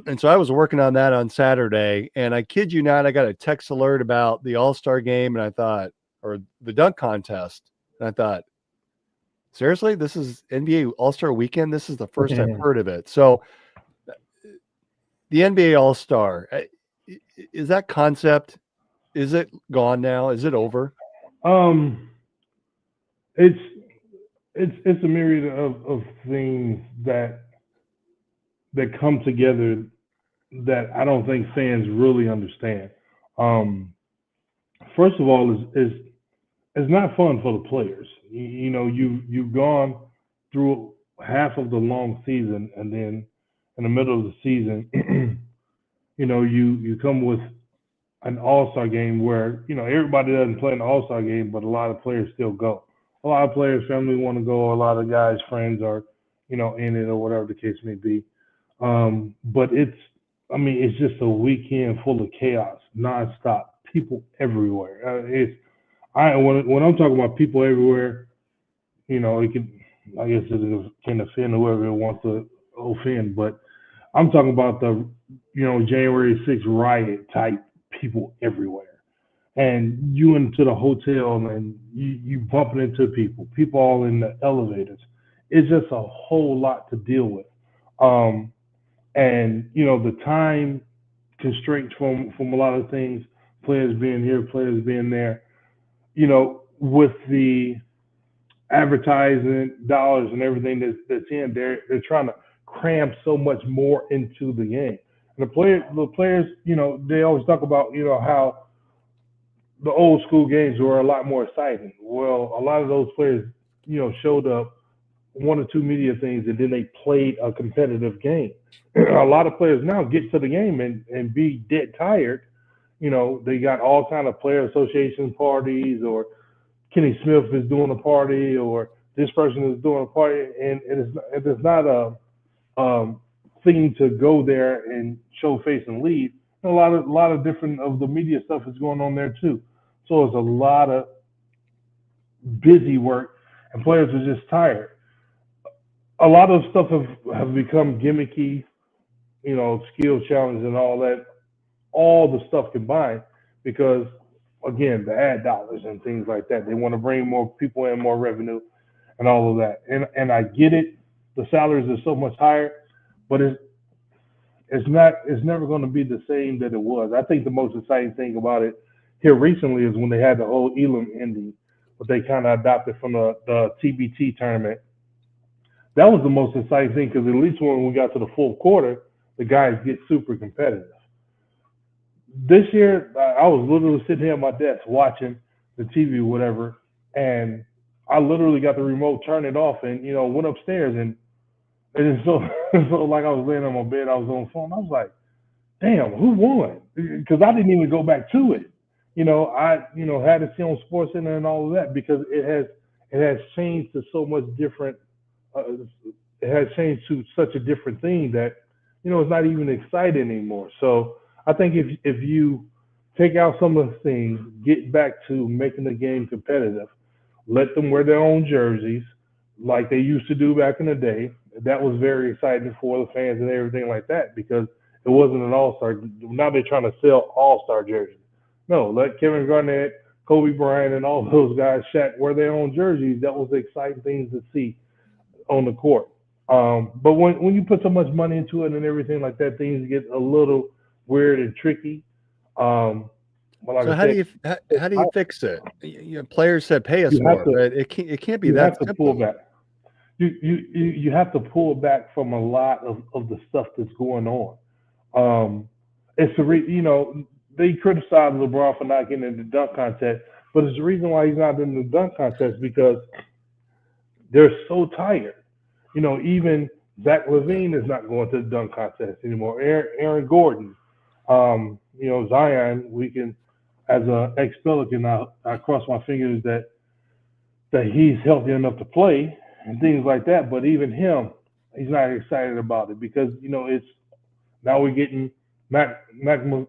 And so I was working on that on Saturday, and I kid you not, I got a text alert about the All-Star game, and I thought, or the dunk contest, and I thought, seriously, this is NBA All-Star Weekend? This is the first I've heard of it. So the NBA All-Star, is that concept, is it gone now? Is it over? It's a myriad of things that come together that I don't think fans really understand. First of all, is it's not fun for the players. You know, you've gone through half of the long season, and then in the middle of the season, you know, you come with an All-Star game where, you know, everybody doesn't play in the All-Star game, but a lot of players still go. A lot of players' family want to go. A lot of guys' friends are, you know, in it or whatever the case may be. But it's just a weekend full of chaos, nonstop, people everywhere. When I'm talking about people everywhere, you know, I guess it can offend whoever it wants to offend, but I'm talking about the, you know, January 6th riot type people everywhere. And you into the hotel and you bumping into people all in the elevators. It's just a whole lot to deal with. And, you know, the time constraints from a lot of things, players being here, players being there, you know, with the advertising dollars and everything that's in there, they're trying to cram so much more into the game. And the players, you know, they always talk about, you know, how the old school games were a lot more exciting. Well, a lot of those players, you know, showed up one or two media things and then they played a competitive game. A lot of players now get to the game and be dead tired. You know, they got all kind of player association parties, or Kenny Smith is doing a party, or this person is doing a party, and it's not a thing to go there and show face and leave. A lot of different of the media stuff is going on there too. So it's a lot of busy work, and players are just tired. A lot of stuff have become gimmicky, you know, skill challenge and all the stuff combined, because again, the ad dollars and things like that. They want to bring more people in, more revenue, and all of that. And I get it. The salaries are so much higher, but it's never going to be the same that it was. I think the most exciting thing about it here recently is when they had the whole Elam ending, but they kind of adopted from the TBT tournament. That was the most exciting thing, because at least when we got to the fourth quarter, the guys get super competitive. This year, I was literally sitting here at my desk watching the TV or whatever, and I literally got the remote, turned it off, and, you know, went upstairs, and so like I was laying on my bed, I was on the phone. I was like, damn, who won? Because I didn't even go back to it. You know, I had to see on SportsCenter and all of that, because it has changed to so much different. It has changed to such a different thing that, you know, it's not even exciting anymore. So I think if you take out some of the things, get back to making the game competitive, let them wear their own jerseys like they used to do back in the day. That was very exciting for the fans and everything like that, because it wasn't an all-star. Now they're trying to sell all-star jerseys. No, let Kevin Garnett, Kobe Bryant, and all those guys, Shaq, wear their own jerseys. That was the exciting things to see on the court. But when you put so much money into it and everything like that, things get a little weird and tricky. Like so how do you fix it? You know, players said pay us more, but it can't be that simple. Pull back. You have to pull back from a lot of the stuff that's going on. You know, they criticize LeBron for not getting in the dunk contest, but it's the reason why he's not in the dunk contest, because they're so tired. You know, even Zach LaVine is not going to the dunk contest anymore. Aaron Gordon, you know, Zion. We can, as an ex-Pelican, I cross my fingers that he's healthy enough to play and things like that. But even him, he's not excited about it, because, you know, it's now we're getting McClung.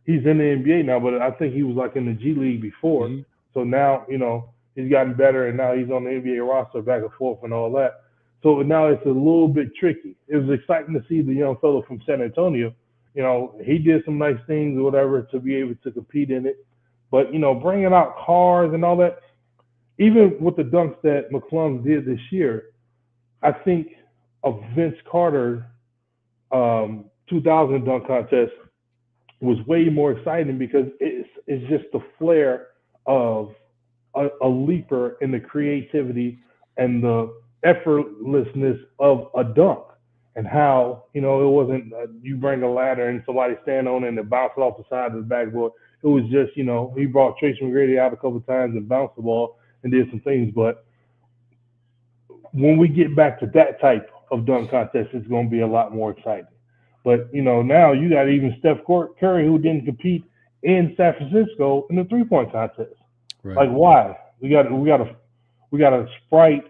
He's in the NBA now, but I think he was like in the G League before. Mm-hmm. So now, you know, he's gotten better, and now he's on the NBA roster back and forth and all that. So now it's a little bit tricky. It was exciting to see the young fellow from San Antonio. You know, he did some nice things or whatever to be able to compete in it. But, you know, bringing out cars and all that, even with the dunks that McClung did this year, I think a Vince Carter 2000 dunk contest was way more exciting because it's just the flair of a leaper and the creativity and the effortlessness of a dunk, and how, it wasn't you bring a ladder and somebody stand on it and it bounces off the side of the backboard. It was just, he brought Tracy McGrady out a couple of times and bounced the ball and did some things. But when we get back to that type of dunk contest, it's going to be a lot more exciting. But, now you got even Steph Curry, who didn't compete in San Francisco in the 3-point contest. Right. Like, why? We got a Sprite.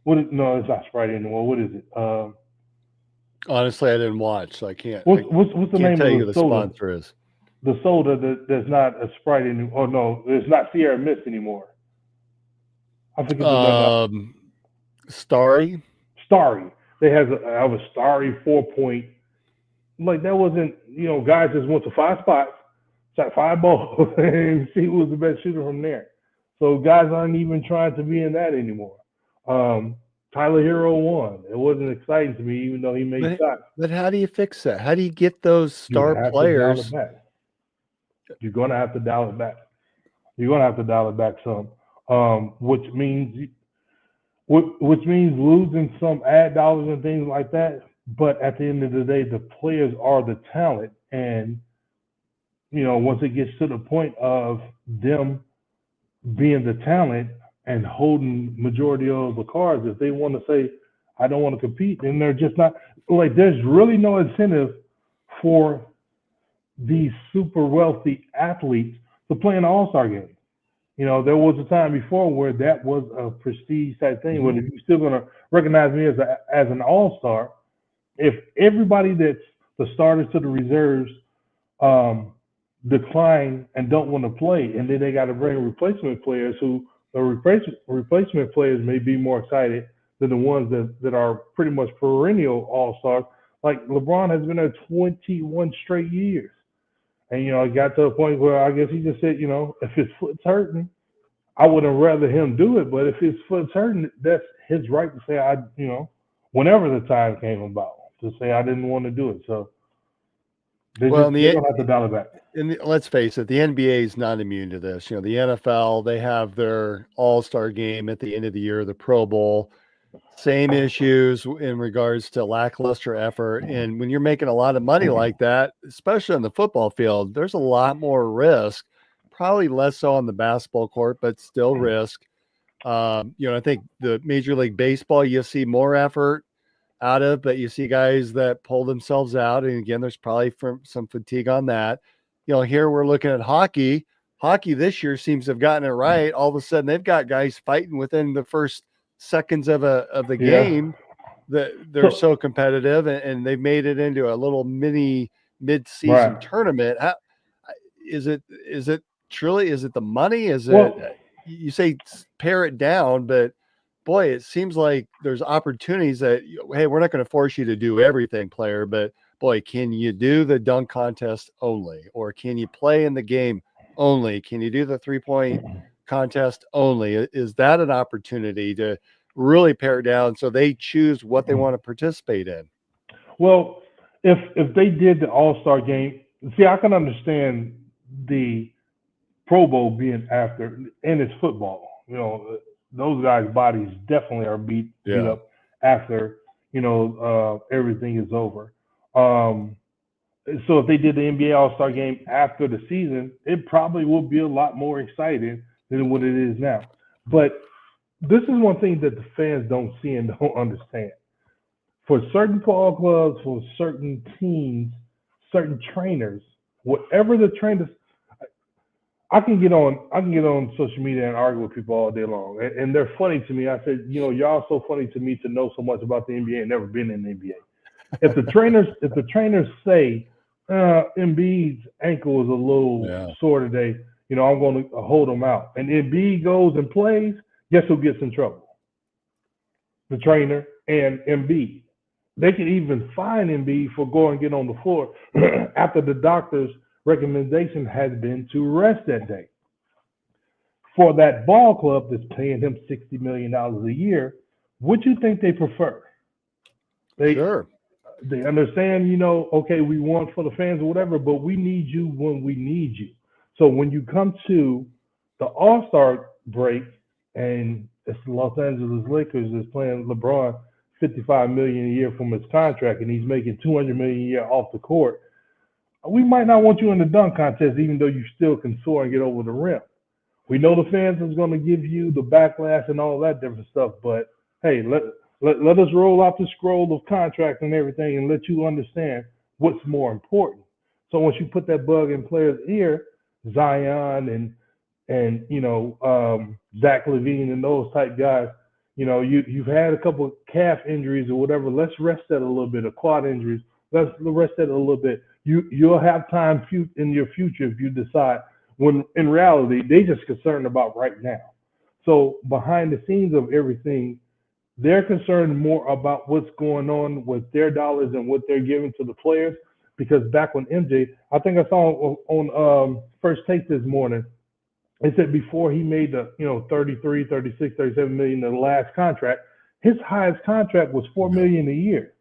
No, it's not Sprite anymore. What is it? Honestly, I didn't watch, so I can't. What's the can't name tell of you the who the soda? sponsor is. The soda that's not a Sprite anymore. Oh no, it's not Sierra Mist anymore. I forget the name. Starry. They have a Starry 4-point. Like, that wasn't, guys just went to 5 spots, shot 5 balls, and see who was the best shooter from there. So guys aren't even trying to be in that anymore. Tyler Hero won. It wasn't exciting to me, even though he made shots. But how do you fix that? How do you get those star players? You're going to have to dial it back. You're going to have to dial it back some, which means losing some ad dollars and things like that. But at the end of the day, the players are the talent. And, once it gets to the point of them being the talent and holding majority of the cards, if they want to say, I don't want to compete, then they're just not, like, there's really no incentive for these super wealthy athletes to play in the All-Star game. There was a time before where that was a prestige type thing. But if you're still going to recognize me as an All-Star, if everybody that's the starters to the reserves decline and don't want to play, and then they got to bring replacement players who the replacement players may be more excited than the ones that are pretty much perennial All-Stars. Like LeBron has been there 21 straight years. And, it got to a point where I guess he just said, if his foot's hurting, I wouldn't rather him do it. But if his foot's hurting, that's his right to say, whenever the time came about, to say I didn't want to do it. So they're going to have to dial it back. Let's face it, the NBA is not immune to this. The NFL, they have their all-star game at the end of the year, the Pro Bowl. Same issues in regards to lackluster effort. And when you're making a lot of money like that, especially on the football field, there's a lot more risk, probably less so on the basketball court, but still risk. I think the Major League Baseball, you see more effort out of, but you see guys that pull themselves out. And again, there's probably some fatigue on that. Here we're looking at hockey. Hockey this year seems to have gotten it right. All of a sudden, they've got guys fighting within the first seconds of the game that they're so competitive, and they've made it into a little mini mid-season tournament. How is it truly, is it the money? Is it, you say pare it down, but boy, it seems like there's opportunities that, hey, we're not going to force you to do everything, player, but boy, can you do the dunk contest only? Or can you play in the game only? Can you do the 3-point contest only? Is that an opportunity to really pare it down so they choose what they want to participate in? Well, if they did the All-Star game, see, I can understand the Pro Bowl being after, and it's football. Those guys' bodies definitely are beat up after, everything is over. So if they did the NBA All-Star game after the season, it probably will be a lot more exciting than what it is now. But this is one thing that the fans don't see and don't understand. For certain ball clubs, for certain teams, certain trainers, whatever the trainers, I can get on social media and argue with people all day long, and they're funny to me. I said, y'all so funny to me to know so much about the NBA and never been in the NBA. If the trainers say Embiid's ankle is a little sore today, I'm going to hold him out, and Embiid goes and plays, guess who gets in trouble? The trainer and Embiid. They can even fine Embiid for going and get on the floor after the doctor's recommendation has been to rest that day. For that ball club that's paying him $60 million a year, what do you think they prefer? Sure. They understand, you know, okay, we want for the fans or whatever, but we need you when we need you. So when you come to the All-Star break and it's the Los Angeles Lakers is playing LeBron $55 million a year from his contract and he's making $200 million a year off the court, we might not want you in the dunk contest, even though you still can soar and get over the rim. We know the fans is going to give you the backlash and all that different stuff, but hey, let us roll out the scroll of contract and everything and let you understand what's more important. So once you put that bug in players' ear, Zion and you know, Zach LaVine and those type guys, you know, you've had a couple of calf injuries or whatever. Let's rest that a little bit, or quad injuries. Let's rest that a little bit. You'll have time in your future if you decide. When in reality, they just concerned about right now. So behind the scenes of everything, they're concerned more about what's going on with their dollars and what they're giving to the players. Because back when MJ, I think I saw on First Take this morning, it said before he made the 33, 36, 37 million in the last contract, his highest contract was $4 million a year.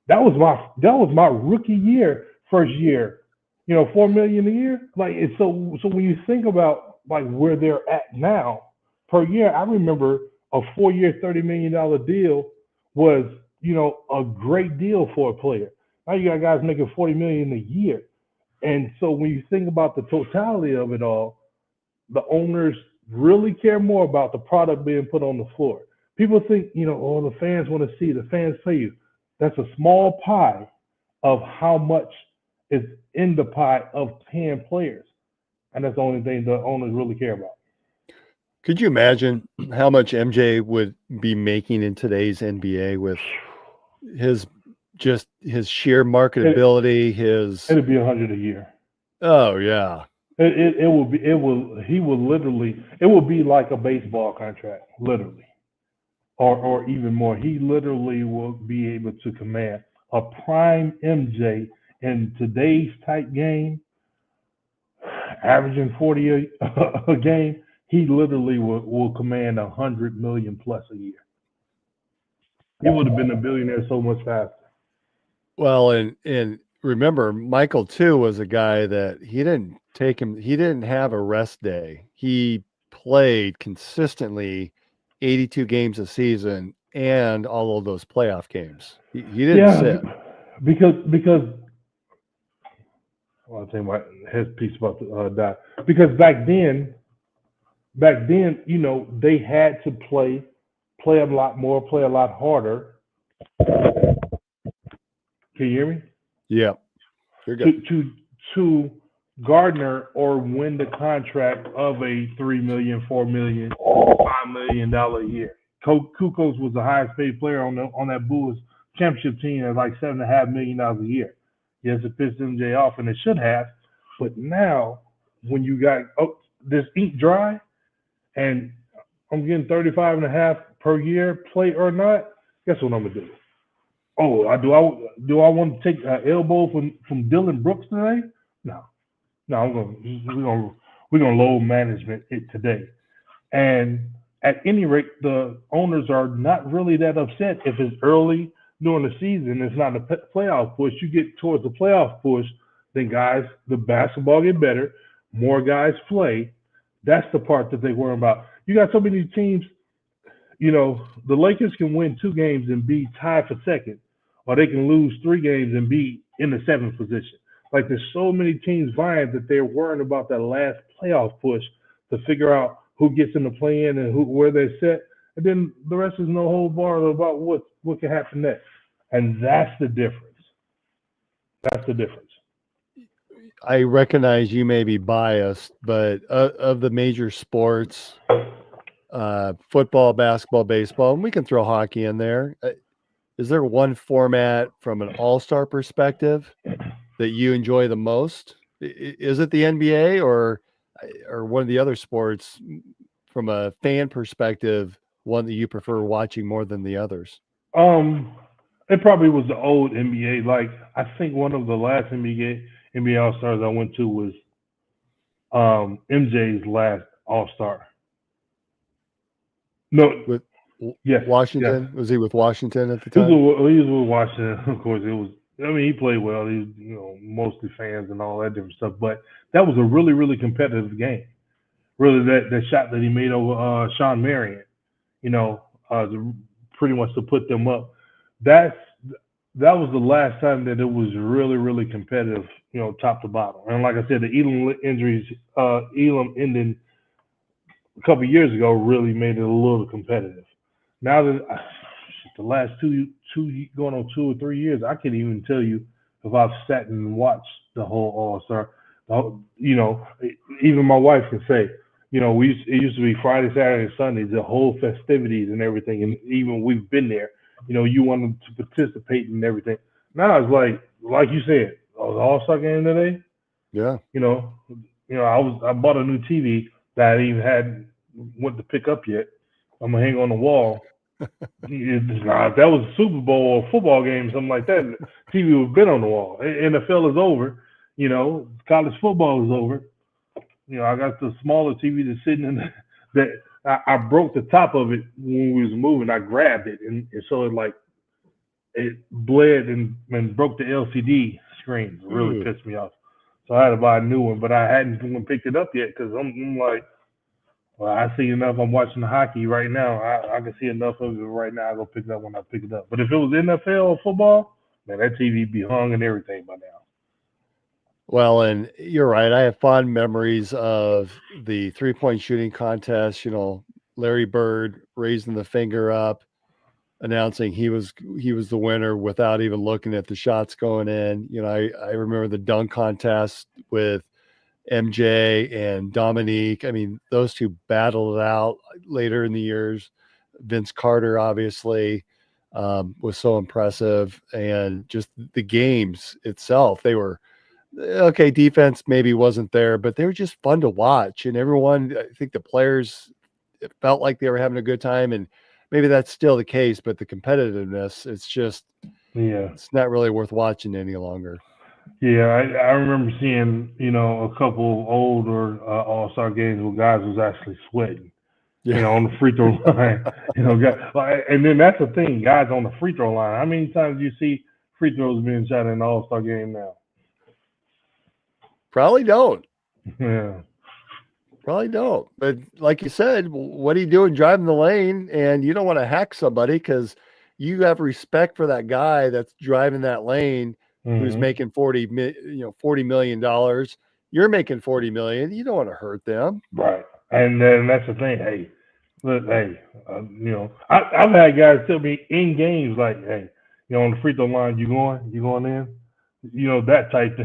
That was my rookie year, first year. You know, $4 million a year. Like, it's so when you think about like where they're at now per year, I remember a 4-year, $30 million deal was, you know, a great deal for a player. Now you got guys making $40 million a year. And so when you think about the totality of it all, the owners really care more about the product being put on the floor. People think, you know, oh, the fans want to see, the fans pay you. That's a small pie of how much is in the pie of paying players. And that's the only thing the owners really care about. Could you imagine how much MJ would be making in today's NBA with his sheer marketability? It'd be $100 a year. Oh yeah. It will be like a baseball contract, literally. Or even more. He literally will be able to command a prime MJ in today's type game, averaging 40 a game. He literally will command $100 million plus a year. He would have been a billionaire so much faster. Well, and remember, Michael too was a guy that he didn't have a rest day. He played consistently 82 games a season and all of those playoff games. He didn't sit. Because I'll tell you my headpiece about to die. Because back then, you know, they had to play a lot more, play a lot harder. Can you hear me? Yeah. You're good. To garner or win the contract of a $3 million, $4 million, $5 million a year. Kukoc was the highest paid player on that Bulls championship team at like $7.5 million a year. Yes, it pissed MJ off, and it should have. But now, when you got this ink dry, and I'm getting 35.5 per year, play or not, guess what I'm gonna do? Oh, do I want to take an elbow from Dylan Brooks today? No, we're gonna load management it today. And at any rate, the owners are not really that upset if it's early during the season. It's not a playoff push. You get towards the playoff push, then guys, the basketball get better, more guys play. That's the part that they worry about. You got so many teams, you know, the Lakers can win 2 games and be tied for second, or they can lose 3 games and be in the 7th position. Like, there's so many teams vying that they're worrying about that last playoff push to figure out who gets in the play-in and where they sit. And then the rest is no whole bar about what can happen next. And that's the difference. That's the difference. I recognize you may be biased, but of the major sports, football, basketball, baseball, and we can throw hockey in there. Is there one format from an all-star perspective that you enjoy the most? Is it the NBA or one of the other sports from a fan perspective, one that you prefer watching more than the others? It probably was the old NBA. Like, I think one of the last NBA All-Stars I went to was MJ's last All-Star. No, Yes, Washington? Yes. Was he with Washington at the time? He was with Washington. Of course, it was I mean, he played well. He's, mostly fans and all that different stuff. But that was a really, really competitive game. Really, that shot that he made over Sean Marion, pretty much to put them up. That was the last time that it was really, really competitive, top to bottom. And like I said, the Elam injuries, Elam ending a couple of years ago really made it a little competitive. Now that the last two going on 2 or 3 years, I can't even tell you if I've sat and watched the whole All-Star. Even my wife can say, it used to be Friday, Saturday, and Sunday, the whole festivities and everything, and even we've been there. You wanted to participate in everything. Now it's like you said, the All-Star game today. Yeah. I bought a new TV that I even hadn't went to pick up yet. I'm gonna hang on the wall. If that was a Super Bowl or a football game, something like that, the TV would have been on the wall. NFL is over. College football is over. I got the smaller TV that's sitting in that I broke the top of it when we was moving. I grabbed it, and so it bled and broke the LCD screen. It really pissed me off. So I had to buy a new one, but I hadn't even picked it up yet because I'm like, well, I see enough. I'm watching the hockey right now. I can see enough of it right now. I'll go pick it up when I pick it up. But if it was NFL or football, man, that TV be hung and everything by now. Well, and you're right. I have fond memories of the 3-point shooting contest. Larry Bird raising the finger up, announcing he was the winner without even looking at the shots going in. I remember the dunk contest with MJ and Dominique. I mean, those two battled it out later in the years. Vince Carter obviously was so impressive, and just the games itself, they were okay. Defense maybe wasn't there, but they were just fun to watch, and everyone, I think the players, it felt like they were having a good time, and maybe that's still the case, but the competitiveness, it's not really worth watching any longer. Yeah, I remember seeing, a couple older All-Star games where guys was actually sweating, on the free throw line. Guys, and then that's the thing, guys on the free throw line. How many times do you see free throws being shot in an All-Star game now? Probably don't. Yeah. Probably don't. But like you said, what are you doing driving the lane? And you don't want to hack somebody because you have respect for that guy that's driving that lane who's making $40 million. You're making $40 million. You don't want to hurt them. Right. And then that's the thing. Hey, look, I've had guys tell me in games like, hey, on the free throw line, you going in? That type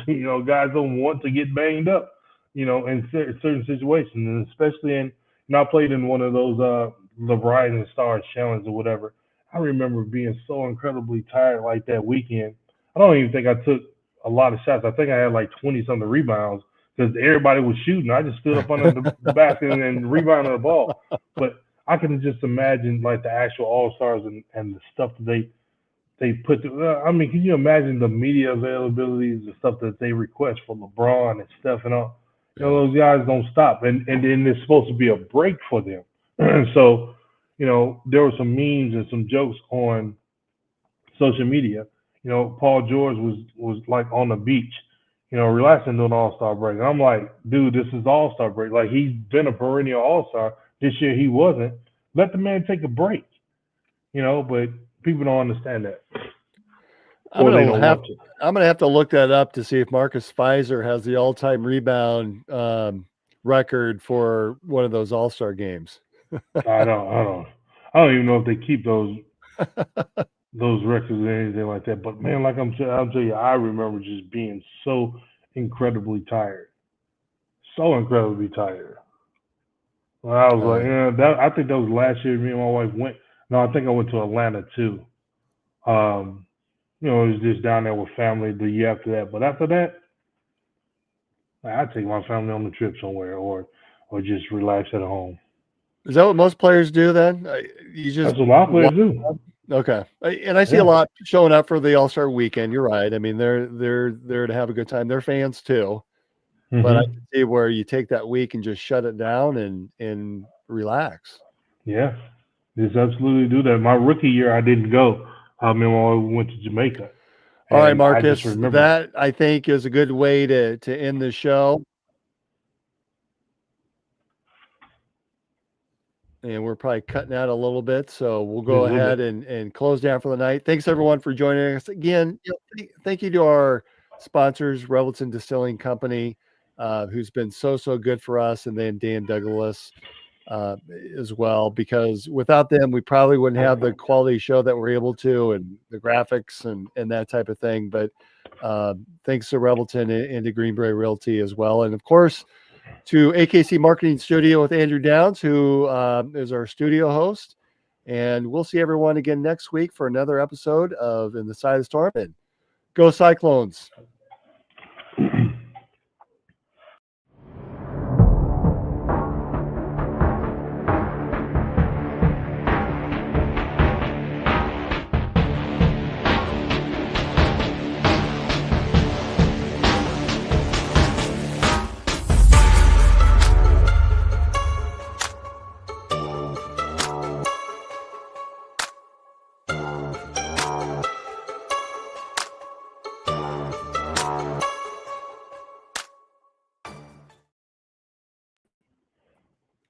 thing. Guys don't want to get banged up, in certain situations, and especially I played in one of those the Rising Stars Challenge or whatever. I remember being so incredibly tired like that weekend. I don't even think I took a lot of shots. I think I had like 20-something rebounds because everybody was shooting. I just stood up under the basket and rebounded the ball. But I can just imagine like the actual All-Stars and the stuff that they put. Can you imagine the media availabilities, the stuff that they request for LeBron and stuff and all? Those guys don't stop, and then there's supposed to be a break for them. So, there were some memes and some jokes on social media. Paul George was like on the beach, relaxing during the All-Star break. And I'm like, dude, this is the All-Star break. Like, he's been a perennial All-Star. This year he wasn't. Let the man take a break, but people don't understand that. I'm gonna have to look that up to see if Marcus Fizer has the all-time rebound record for one of those All-Star games. I don't even know if they keep those records or anything like that. But man, like I'll tell you, I remember just being so incredibly tired. Well, I was like, I think that was last year. Me and my wife went. No, I think I went to Atlanta too. It was just down there with family the year after that. But after that, I'd take my family on the trip somewhere or just relax at home. Is that what most players do then? That's what a lot of players do. Okay. And I see a lot showing up for the All-Star weekend. You're right. I mean, they're there to have a good time. They're fans too. Mm-hmm. But I can see where you take that week and just shut it down and relax. Yeah. Just absolutely do that. My rookie year, I didn't go. I mean, I went to Jamaica. All right, And I Marcus, just remember that I think is a good way to end the show. And we're probably cutting out a little bit, so we'll go Just a little ahead bit. and close down for the night. Thanks everyone for joining us again. Thank you to our sponsors, Revelton Distilling Company, who's been so good for us, and then Dan Douglas as well, because without them, we probably wouldn't have the quality show that we're able to, and the graphics and that type of thing. But thanks to Revelton and to Greenberry Realty as well, and of course to AKC Marketing Studio with Andrew Downs, who is our studio host. And we'll see everyone again next week for another episode of In the Side of the Storm. And go Cyclones.